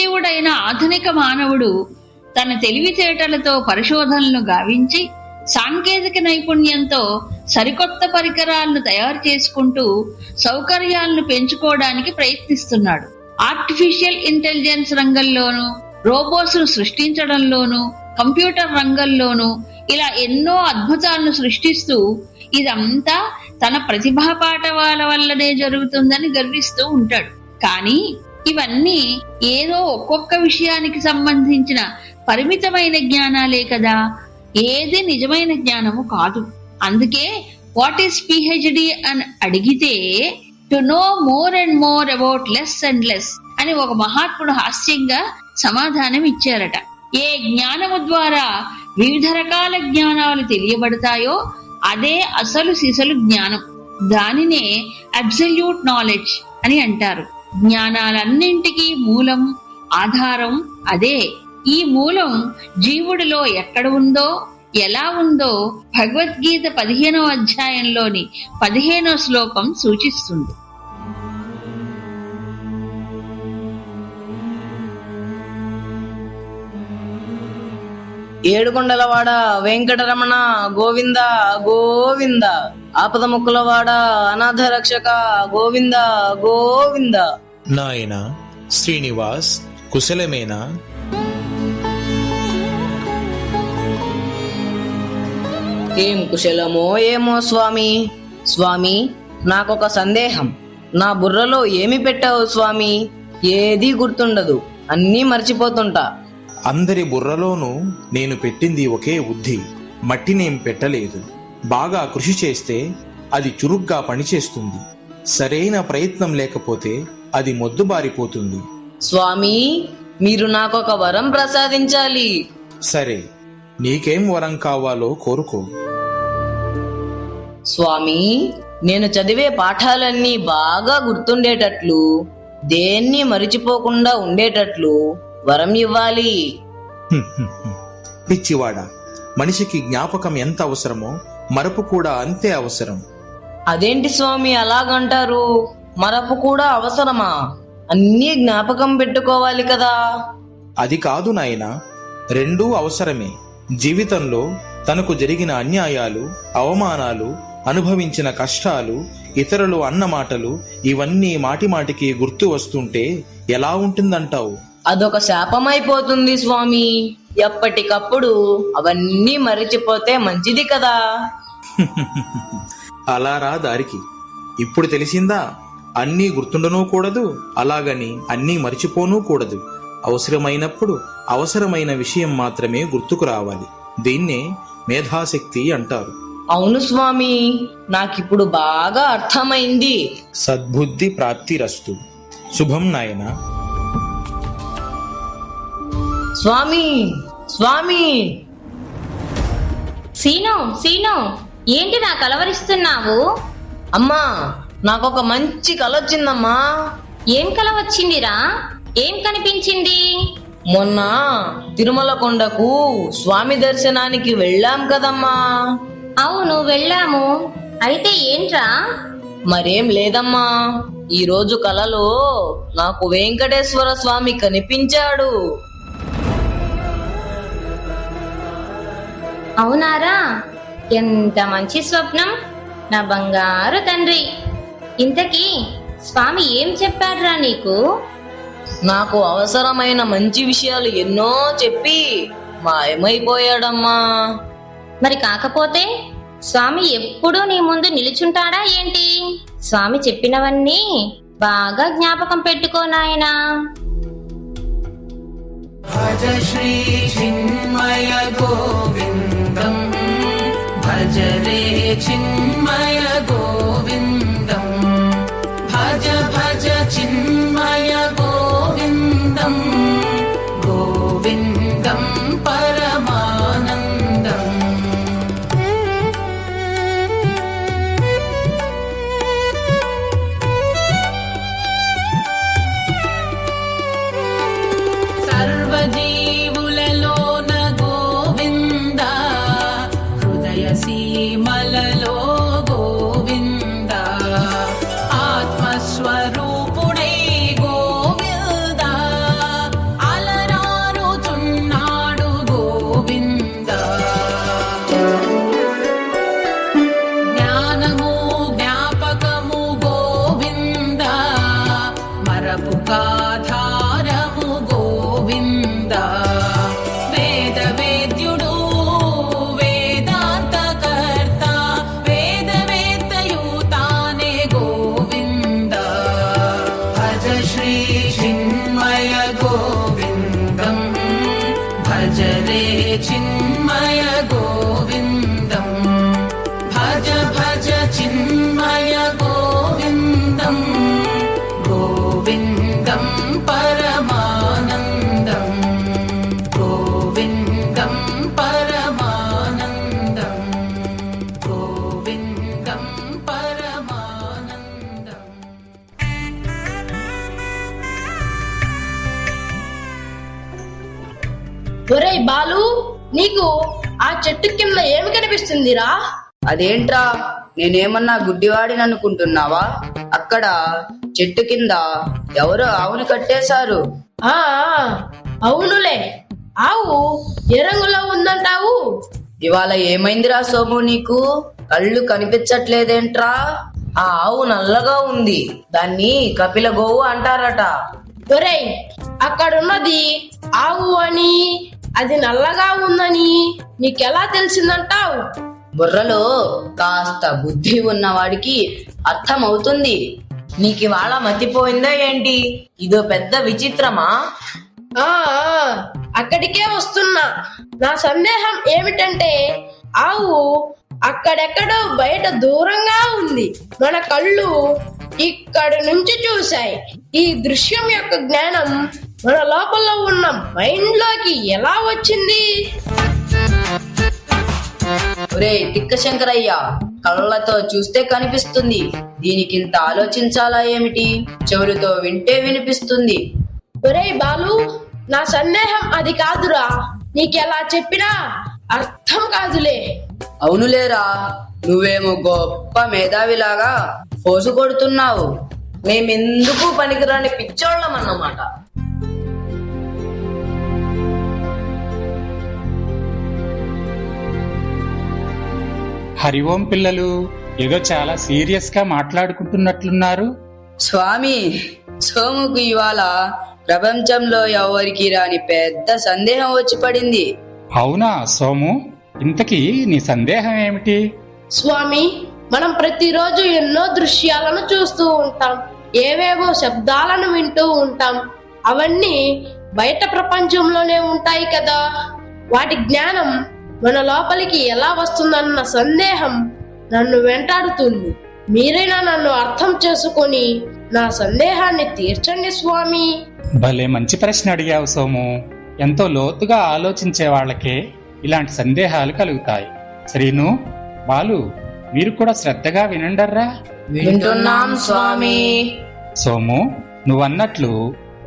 సజీవుడైన ఆధునిక మానవుడు తన తెలివితేటలతో పరిశోధనలను గావించి సాంకేతిక నైపుణ్యంతో సరికొత్త పరికరాలను తయారు చేసుకుంటూ సౌకర్యాలను పెంచుకోవడానికి ప్రయత్నిస్తున్నాడు. ఆర్టిఫిషియల్ ఇంటెలిజెన్స్ రంగంలోనూ, రోబోట్స్ ను సృష్టించడంలోనూ, కంప్యూటర్ రంగంలోనూ ఇలా ఎన్నో అద్భుతాలను సృష్టిస్తూ ఇదంతా తన ప్రతిభా పాటవాల వల్లనే జరుగుతుందని గర్విస్తూ ఉంటాడు. కానీ ఇవన్నీ ఏదో ఒక్కొక్క విషయానికి సంబంధించిన పరిమితమైన జ్ఞానాలే కదా, ఏది నిజమైన జ్ఞానము కాదు. అందుకే వాట్ ఈస్ PhD అని అడిగితే to know more and more about less and less అని ఒక మహాత్ముడు హాస్యంగా సమాధానం ఇచ్చారట. ఏ జ్ఞానము ద్వారా వివిధ రకాల జ్ఞానాలు తెలియబడతాయో అదే అసలు సిసలు జ్ఞానం. దానినే అబ్సల్యూట్ నాలెడ్జ్ అని అంటారు. జ్ఞానాలన్నింటికీ మూలం, ఆధారం అదే. ఈ మూలం జీవుడిలో ఎక్కడ ఉందో, ఎలా ఉందో భగవద్గీత 15వ అధ్యాయంలోని 15వ శ్లోకం సూచిస్తుంది. ఏడుకొండలవాడ వెంకటరమణ గోవింద గోవింద, ఆపద ముక్కులవాడ అనాథ రక్షక గోవింద గోవింద. నాయనా శ్రీనివాస్, కుశలమేనా? ఏం కుశలమో ఏమో స్వామి. స్వామి, నాకొక సందేహం. నా బుర్రలో ఏమి పెట్టావు స్వామి? ఏదీ గుర్తుండదు, అన్నీ మర్చిపోతుంటా. అందరి బుర్రలోనూ నేను పెట్టింది ఒకే బుద్ధి. మట్టినేం పెట్టలేదు. బాగా కృషి చేస్తే అది చురుగ్గా పనిచేస్తుంది. సరైన ప్రయత్నం లేకపోతే అది మొద్దుబారిపోతుంది. స్వామి, మీరు నాకొక వరం ప్రసాదించాలి. సరే, నీకేం వరం కావాలో కోరుకో. స్వామి, నేను చదివే పాఠాలన్నీ బాగా గుర్తుండేటట్లు, దేన్ని మరిచిపోకుండా ఉండేటట్లు వరం ఇవ్వాలి. పిచ్చివాడా, మనిషికి జ్ఞాపకం ఎంత అవసరమో మరపు కూడా అంతే అవసరం. అదేంటి స్వామి అలాగంటారు? మరపు కూడా అవసరమా? అన్నీ జ్ఞాపకం పెట్టుకోవాలి కదా. అది కాదు నాయనా, రెండూ అవసరమే. జీవితంలో తనకు జరిగిన అన్యాయాలు, అవమానాలు, అనుభవించిన కష్టాలు, ఇతరులు అన్న మాటలు ఇవన్నీ మాటిమాటికి గుర్తు వస్తుంటే ఎలా ఉంటుందంటావు? అదొక శాపమైపోతుంది స్వామి. ఎప్పటికప్పుడు అవన్నీ మరిచిపోతే మంచిది కదా. అలా రా దారికి. ఇప్పుడు తెలిసిందా? అన్నీ గుర్తుండనూ కూడదు, అలాగని అన్నీ మరిచిపోనూ కూడదు. అవసరమైనప్పుడు అవసరమైన విషయం మాత్రమే గుర్తుకు రావాలి. దీన్నే మేధాశక్తి అంటారు. అవును స్వామి, నాకిప్పుడు బాగా అర్థమైంది. సద్బుద్ధి ప్రాప్తిరస్తు. శుభం నాయనా. స్వామి, స్వామి. సీను, ఏంటి నా కలవరిస్తున్నావు? అమ్మా, నాకొక మంచి కల వచ్చిందమ్మా. ఏం కల వచ్చిందిరా? ఏం కనిపించింది? మొన్న తిరుమల కొండకు స్వామి దర్శనానికి వెళ్ళాం కదమ్మా. అవును, వెళ్ళాము. అయితే ఏంట్రా? మరేం లేదమ్మా, ఈ రోజు కలలో నాకు వెంకటేశ్వర స్వామి కనిపించాడు. అవునారా? ఎంత మంచి స్వప్నం, నా బంగారు తండ్రి. ఇంతకీ స్వామి ఏం చెప్పాడ్రా నీకు? నాకు అవసరమైన మంచి విషయాలు ఎన్నో చెప్పి మాయమైపోయాడమ్మా. మరి కాకపోతే స్వామి ఎప్పుడూ నీ ముందు నిలుచుంటాడా ఏంటి? స్వామి చెప్పినవన్నీ బాగా జ్ఞాపకం పెట్టుకో నాయనా. భజ శ్రీ చిన్మయ గోవిందం, భజ రే చిన్మయ గోవిందం, భజ భజ చిన్మయ గోవిందం, గోవిందం పరమానందం. సర్వజీవులలో గోవింద, హృదయ సీమలలో चिन्मय गोविन्दम् भज भज चिन्मय गोविन्दम् गोविन्दम् परमानन्दम् गोविन्दम् परमानन्दम् गोविन्दम् परमानन्दम् ఒరేయ్ బాలు, నీకు ఆ చెట్టు కింద ఏమి కనిపిస్తుందిరా? అదేంట్రా, నేనేమన్నా గుడ్డివాడిని అనుకుంటున్నావా? అక్కడ చెట్టు కింద ఎవరో ఆవుని కట్టేశారు. ఆ అవునులే, ఆవు ఏ రంగులో ఉందంటావు? ఇవాళ ఏమైందిరా సోము, నీకు కళ్ళు కనిపించట్లేదేంట్రా? ఆ ఆవు నల్లగా ఉంది, దాన్ని కపిల గోవు అంటారట. ఒరేయ్, అక్కడున్నది ఆవు అని, అది నల్లగా ఉందని నీకెలా తెలిసిందంటావు? బుర్రలో కాస్త బుద్ధి ఉన్నవాడికి అర్థం అవుతుంది. నీకివాళ మతిపోయిందా ఏంటి? ఇదో పెద్ద విచిత్రమా? ఆ అక్కడికే వస్తున్నా. నా సందేహం ఏమిటంటే, ఆవు అక్కడెక్కడో బయట దూరంగా ఉంది, మన కళ్ళు ఇక్కడి నుంచి చూశాయి. ఈ దృశ్యం యొక్క జ్ఞానం మన లోపల ఉన్న మైండ్ లోకి ఎలా వచ్చింది? ఒరే తిక్క శంకరయ్య, కళ్ళతో చూస్తే కనిపిస్తుంది, దీనికింత ఆలోచించాలా ఏమిటి? చెవులతో వింటే వినిపిస్తుంది. ఒరేయ్ బాలు, నా సందేహం అది కాదురా, నీకెలా చెప్పినా అర్థం కాదులే. అవునులేరా, నువ్వేమో గొప్ప మేధావిలాగా పోసు కొడుతున్నావు. మేమెందుకు పనికిరాని పిచ్చోళ్ళం అన్నమాట. హరి ఓం పిల్లలు, ఏదో చాలా సీరియస్ గా మాట్లాడుకుంటున్నట్లున్నారు. స్వామి, సోముకు ఇవాళ ప్రపంచంలో ఎవరికి రాని పెద్ద సందేహం వచ్చి పడింది. అవునా సోము, ఇంతకీ నీ సందేహం ఏమిటి? స్వామి, మనం ప్రతిరోజు ఎన్నో దృశ్యాలను చూస్తూ ఉంటాం, ఏవేవో శబ్దాలను వింటూ ఉంటాం. అవన్నీ బయట ప్రపంచంలోనే ఉంటాయి కదా. వాటి జ్ఞానం మన లోపలికి ఎలా వస్తుందన్న సందేహం నన్ను వెంటాడుతుంది. మీరైనా నన్ను అర్థం చేసుకొని నా సందేహాన్ని తీర్చండి స్వామి. భలే మంచి ప్రశ్న అడిగావు సోము. ఎంతో లోతుగా ఆలోచించే వాళ్ళకే ఇలాంటి సందేహాలు కలుగుతాయి. శ్రీను, బాలు, మీరు కూడా శ్రద్ధగా వినండర్రా. వింటున్నాం స్వామి. సోము, నువ్వన్నట్లు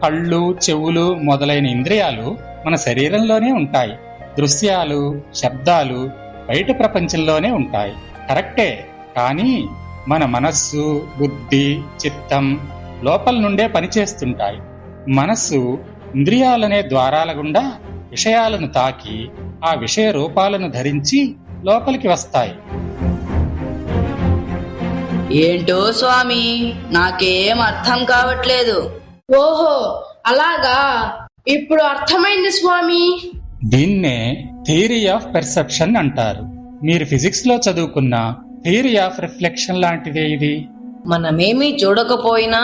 కళ్ళు, చెవులు మొదలైన ఇంద్రియాలు మన శరీరంలోనే ఉంటాయి. దృశ్యాలు, శబ్దాలు బయట ప్రపంచంలోనే ఉంటాయి. కరెక్టే, కానీ మన మనస్సు, బుద్ధి, చిత్తం లోపల నుండే పనిచేస్తుంటాయి. మనస్సు ఇంద్రియాలనే ద్వారాల గుండా విషయాలను తాకి ఆ విషయ రూపాలను ధరించి లోపలికి వస్తాయి. ఏంటో స్వామి, నాకేం అర్థం కావట్లేదు. ఓహో అలాగా, ఇప్పుడు అర్థమైంది స్వామి. దీన్నే థియరీ ఆఫ్ పెర్సెప్షన్ అంటారు. మీరు ఫిజిక్స్ లో చదువుకున్న థియరీ ఆఫ్ రిఫ్లెక్షన్ లాంటిదే ఇది. మనమేమీ చూడకపోయినా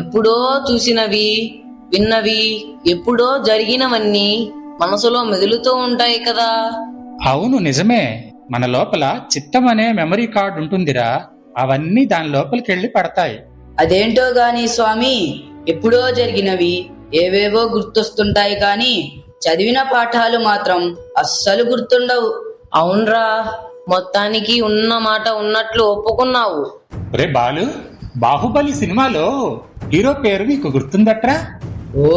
ఎప్పుడో చూసినవి, విన్నవి, ఎప్పుడో జరిగినవన్నీ మనసులో మెదులుతూ ఉంటాయి కదా. అవును, నిజమే. మన లోపల చిత్తం అనే మెమరీ కార్డ్ ఉంటుందిరా, అవన్నీ దాని లోపలికి వెళ్ళి పడతాయి. అదేంటో గాని స్వామి, ఎప్పుడో జరిగినవి ఏవేవో గుర్తొస్తుంటాయి కానీ చదివిన పాఠాలు మాత్రం అస్సలు గుర్తుండవు. అవునరా, మొత్తానికి ఉన్న మాట ఉన్నట్లు ఒప్పుకున్నావు. రే బాలు, బాహుబలి సినిమాలో హీరో పేరు నీకు గుర్తుందట్రా? ఓ,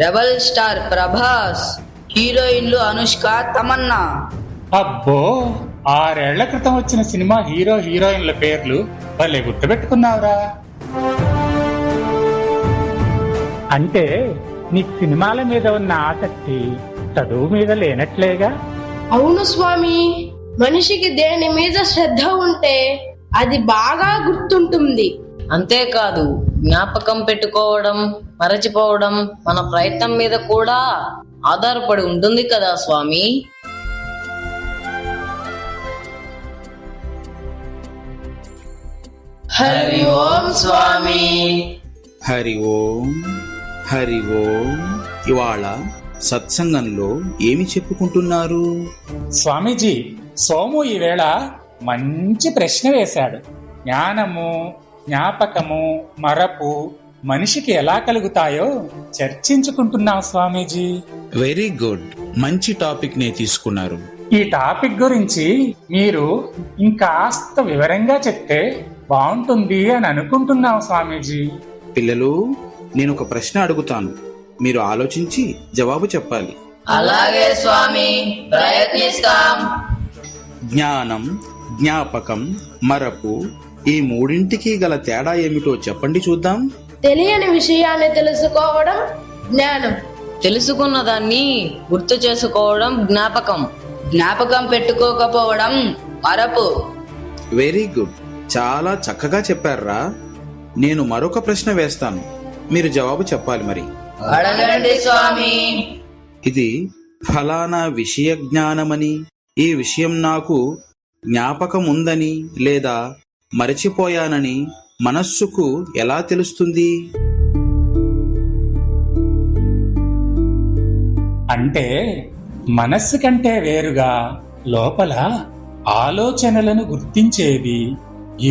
రెబల్ స్టార్ ప్రభాస్, హీరోయిన్లు అనుష్క, తమన్నా. అబ్బో, 6 ఏళ్ల క్రితం వచ్చిన సినిమా హీరో హీరోయిన్ల పేర్లు భలే గుర్తుపెట్టుకున్నావురా. అంటే నీకు సినిమాల మీద ఉన్న ఆసక్తి చదువు మీద లేనట్లేగా? అవును స్వామి, మనిషికి దేని మీద శ్రద్ధ ఉంటే అది బాగా గుర్తుంటుంది. అంతేకాదు, జ్ఞాపకం పెట్టుకోవడం, మరచిపోవడం మన ప్రయత్నం మీద కూడా ఆధారపడి ఉంటుంది కదా స్వామి. హరి ఓం స్వామి. హరి ఓం, హరి ఓం. ఇవాళ సత్సంగంలో ఏమి చెప్పుకుంటున్నారు? స్వామీజీ, సోము ఈవేళ మంచి ప్రశ్న వేశాడు. జ్ఞానము, జ్ఞాపకము, మరపు మనిషికి ఎలా కలుగుతాయో చర్చించుకుంటున్నాం స్వామీజీ. వెరీ గుడ్, మంచి టాపిక్ నే తీసుకున్నారు. ఈ టాపిక్ గురించి మీరు ఇంకాస్త వివరంగా చెప్తే బాగుంటుంది అని అనుకుంటున్నాం స్వామీజీ. పిల్లలు, నేను ఒక ప్రశ్న అడుగుతాను, మీరు ఆలోచించి జవాబు చెప్పాలి. అలాగే స్వామి, ప్రయత్నిస్తాం. జ్ఞానం, జ్ఞాపకం, మరపు ఈ మూడింటికి గల తేడా ఏమిటో చెప్పండి చూద్దాం. తెలియని విషయాన్ని తెలుసుకోవడం జ్ఞానం. తెలుసుకున్న దాన్ని గుర్తు చేసుకోవడం జ్ఞాపకం. జ్ఞాపకం పెట్టుకోకపోవడం మరపు. వెరీ గుడ్, చాలా చక్కగా చెప్పారా. నేను మరొక ప్రశ్న వేస్తాను, మీరు జవాబు చెప్పాలి. మరి అడగండి స్వామి. ఇది ఫలానా విషయ జ్ఞానమని, ఈ విషయం నాకు జ్ఞాపకం ఉందని లేదా మరచిపోయానని మనస్సుకు ఎలా తెలుస్తుంది? అంటే మనస్సు కంటే వేరుగా లోపల ఆలోచనలను గుర్తించేది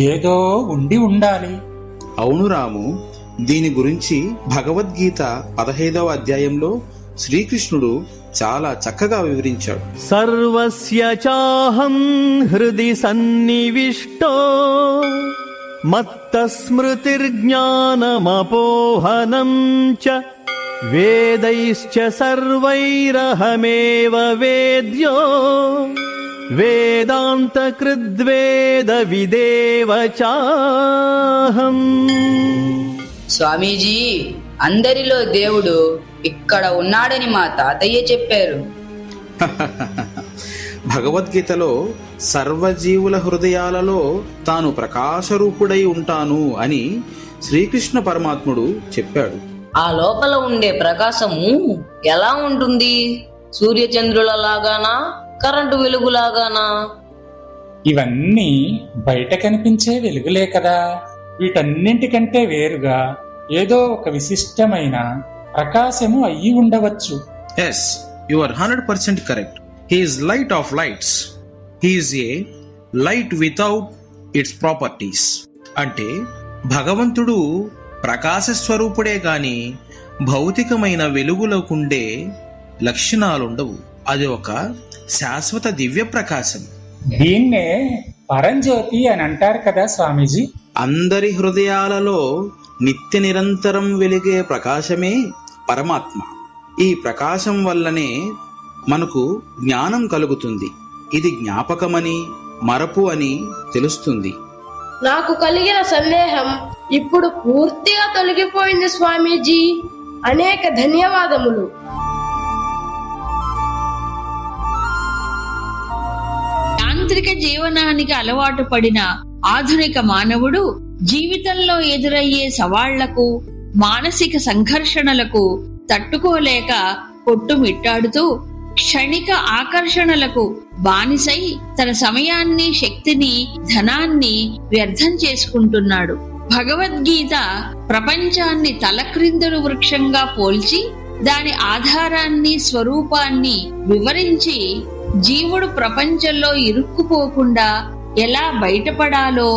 ఏదో ఉండి ఉండాలి. అవును రాము, దీని గురించి భగవద్గీత 15వ అధ్యాయంలో శ్రీకృష్ణుడు చాలా చక్కగా వివరించాడు. సర్వస్య చాహం హృది సన్నివిష్టో మత్తస్మృతిర్జ్ఞానమపోహనం చ వేదైశ్చ సర్వైరహమేవ వేద్యో వేదాంత కృద్వేద విదేవ చాహం. స్వామీజీ, అందరిలో దేవుడు ఇక్కడ ఉన్నాడని మా తాతయ్య చెప్పారు. భగవద్గీతలో సర్వజీవుల హృదయాలలో తాను ప్రకాశరూపుడై ఉంటాను అని శ్రీకృష్ణ పరమాత్ముడు చెప్పాడు. ఆ లోపల ఉండే ప్రకాశము ఎలా ఉంటుంది? సూర్యచంద్రుల లాగానా, కరెంటు వెలుగులాగానా? ఇవన్నీ బయట కనిపించే వెలుగులే కదా. వీటన్నింటికంటే వేరుగా ఏదో ఒక విశిష్టమైన ప్రకాశము అయ్యి ఉండవచ్చు. Yes, you are 100% correct. He is light of lights. He is a light without its properties. అంటే భగవంతుడు ప్రకాశ స్వరూపుడే గాని భౌతికమైన వెలుగులకుండే లక్షణాలుండవు. అది ఒక శాశ్వత దివ్య ప్రకాశం. దీన్నే పరంజ్యోతి అని అంటారు కదా స్వామీజీ. అందరి హృదయాలలో నిత్య నిరంతరం వెలిగే ప్రకాశమే పరమాత్మ. ఈ ప్రకాశం వల్లనే మనకు జ్ఞానం కలుగుతుంది. ఇది జ్ఞాపకమని, మరపు అని తెలుస్తుంది. నాకు కలిగిన సందేహం ఇప్పుడు పూర్తిగా తొలగిపోయింది స్వామీజీ. అనేక ధన్యవాదములు. యాంత్రిక జీవనానికి అలవాటు పడిన ఆధునిక మానవుడు జీవితంలో ఎదురయ్యే సవాళ్లకు, మానసిక సంఘర్షణలకు తట్టుకోలేక కొట్టుమిట్టాడుతూ క్షణిక ఆకర్షణలకు బానిసై తన సమయాన్ని, శక్తిని, ధనాన్ని వ్యర్థం చేసుకుంటున్నాడు. భగవద్గీత ప్రపంచాన్ని తలక్రిందులు వృక్షంగా పోల్చి దాని ఆధారాన్ని, స్వరూపాన్ని వివరించి జీవుడు ప్రపంచంలో ఇరుక్కుపోకుండా ఎలా బయటపడాలో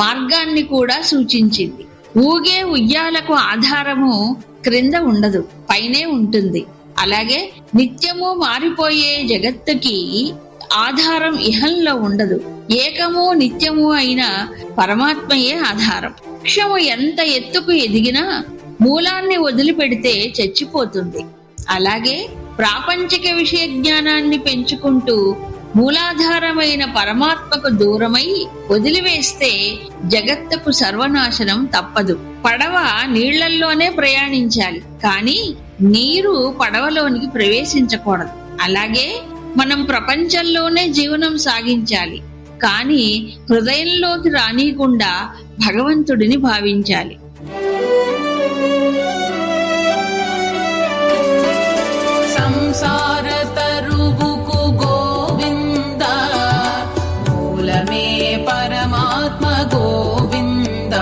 మార్గాన్ని కూడా సూచించింది. ఊగే ఉయ్యాలకు ఆధారము క్రింద ఉండదు, పైనే ఉంటుంది. అలాగే నిత్యము మారిపోయే జగత్తుకి ఆధారం ఇహంలో ఉండదు. ఏకము నిత్యము అయిన పరమాత్మయే ఆధారం. వృక్షము ఎంత ఎత్తుకు ఎదిగినా మూలాన్ని వదిలిపెడితే చచ్చిపోతుంది. అలాగే ప్రాపంచిక విషయ జ్ఞానాన్ని పెంచుకుంటూ మూలాధారమైన పరమాత్మకు దూరమై వదిలివేస్తే జగత్తుకు సర్వనాశనం తప్పదు. పడవ నీళ్లల్లోనే ప్రయాణించాలి, కానీ నీరు పడవలోనికి ప్రవేశించకూడదు. అలాగే మనం ప్రపంచంలోనే జీవనం సాగించాలి, కానీ హృదయంలోకి రానీయకుండా భగవంతుడిని భావించాలి. సంసార తరుగుకు గోవింద, మూలమే పరమాత్మ గోవింద.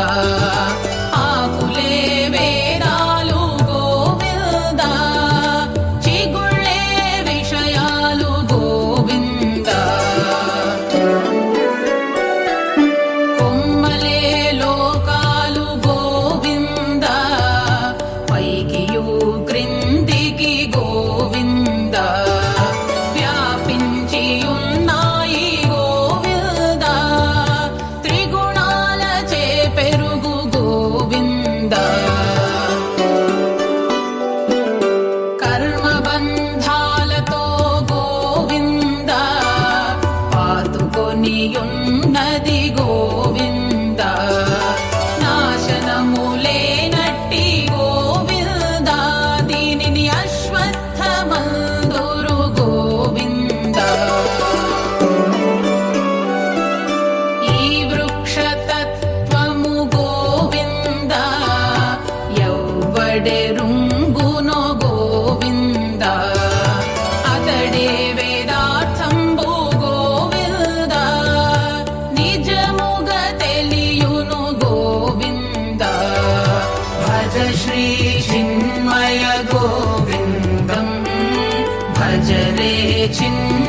ఆకులే వేదాలు గోవింద, చిగుళ్ళ మందురు గోవింద ఈ వృక్షతత్వము గోవింద ఎవ్వడెరుంగునో గోవింద అతడే వేదార్థంబు గోవింద నిజముగా తెలియును గోవింద భజ శ్రీ చిన్మయ గోవిందం భజ రే చిన్మయ